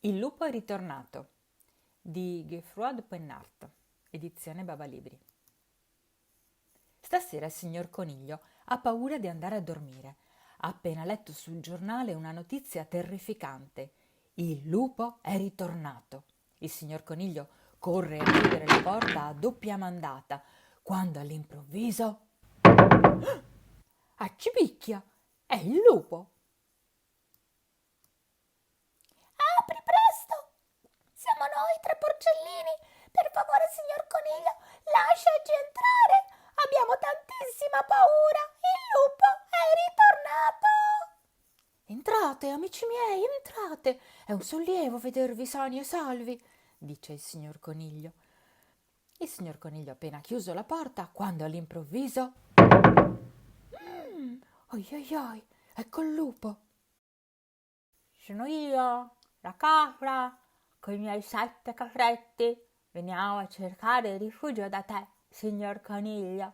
Il lupo è ritornato di Geoffroy Pennart, edizione Babalibri. Stasera il signor Coniglio ha paura di andare a dormire. Ha appena letto sul giornale una notizia terrificante. Il lupo è ritornato. Il signor Coniglio corre a chiudere la porta a doppia mandata, quando all'improvviso accipicchia! È il lupo! Apri presto! Siamo noi tre porcellini. Per favore, signor Coniglio, lasciaci entrare. Abbiamo tantissima paura. Il lupo è ritornato. Entrate, amici miei, entrate! È un sollievo vedervi sani e salvi, dice il signor Coniglio. Il signor Coniglio ha appena chiuso la porta quando all'improvviso oi oi oi, ecco il lupo! Sono io, la capra, con i miei 7 capretti. Veniamo a cercare rifugio da te, signor Coniglio.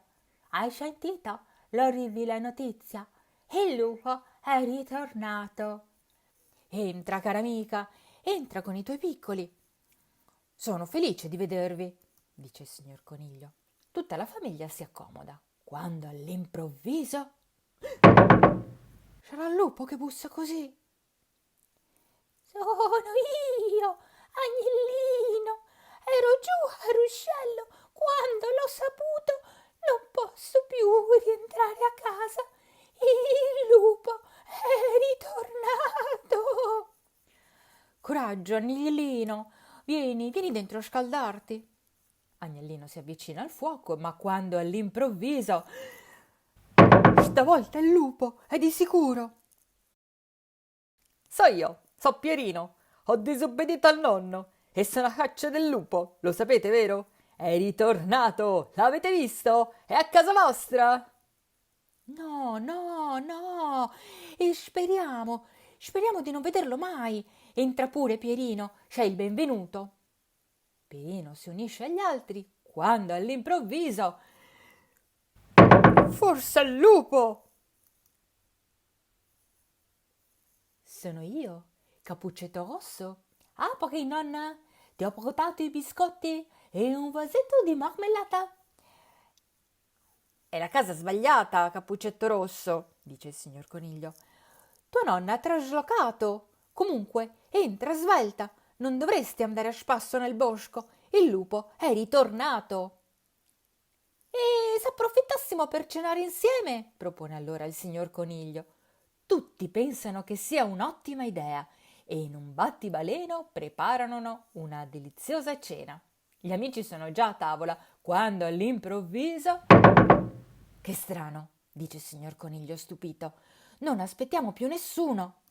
Hai sentito l'orribile notizia? Il lupo è ritornato. Entra, cara amica, entra con i tuoi piccoli. Sono felice di vedervi, dice il signor Coniglio. Tutta la famiglia si accomoda, quando all'improvviso sarà il lupo che bussa così. Sono io, Agnellino. Ero giù a ruscello quando l'ho saputo. Non posso più rientrare a casa. Il lupo è ritornato. Coraggio, Agnellino, vieni dentro a scaldarti. Agnellino si avvicina al fuoco, ma quando all'improvviso stavolta è il lupo, è di sicuro. So Pierino, ho disobbedito al nonno e sono a caccia del lupo, lo sapete, vero? È ritornato, l'avete visto? È a casa vostra? No, no, no, e speriamo di non vederlo mai. Entra pure Pierino, c'è il benvenuto. Pierino si unisce agli altri quando all'improvviso forse è il lupo! Sono io, Cappuccetto Rosso. Apri, nonna, ti ho portato i biscotti e un vasetto di marmellata. È la casa sbagliata, Cappuccetto Rosso, dice il signor Coniglio. Tua nonna ha traslocato. Comunque, entra svelta. Non dovresti andare a spasso nel bosco. Il lupo è ritornato. E se approfittassimo per cenare insieme? Propone allora il signor Coniglio. Tutti pensano che sia un'ottima idea e in un battibaleno preparano una deliziosa cena. Gli amici sono già a tavola quando all'improvviso che strano, dice il signor Coniglio stupito. Non aspettiamo più nessuno.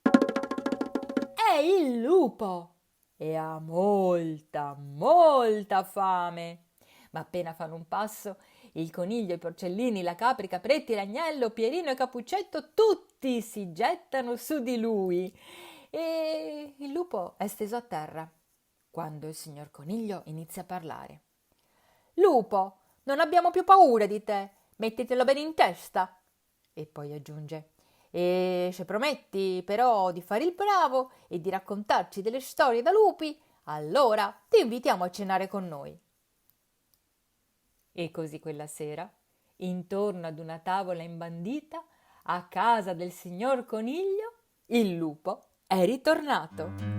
È il lupo e ha molta fame. Ma appena fanno un passo, il coniglio, i porcellini, la capra, i capretti, l'agnello, Pierino e Capuccetto, tutti si gettano su di lui. E il lupo è steso a terra quando il signor Coniglio inizia a parlare. Lupo, non abbiamo più paura di te, mettetelo bene in testa. E poi aggiunge, e se prometti però di fare il bravo e di raccontarci delle storie da lupi, allora ti invitiamo a cenare con noi. E così quella sera, intorno ad una tavola imbandita, a casa del signor Coniglio, il lupo è ritornato.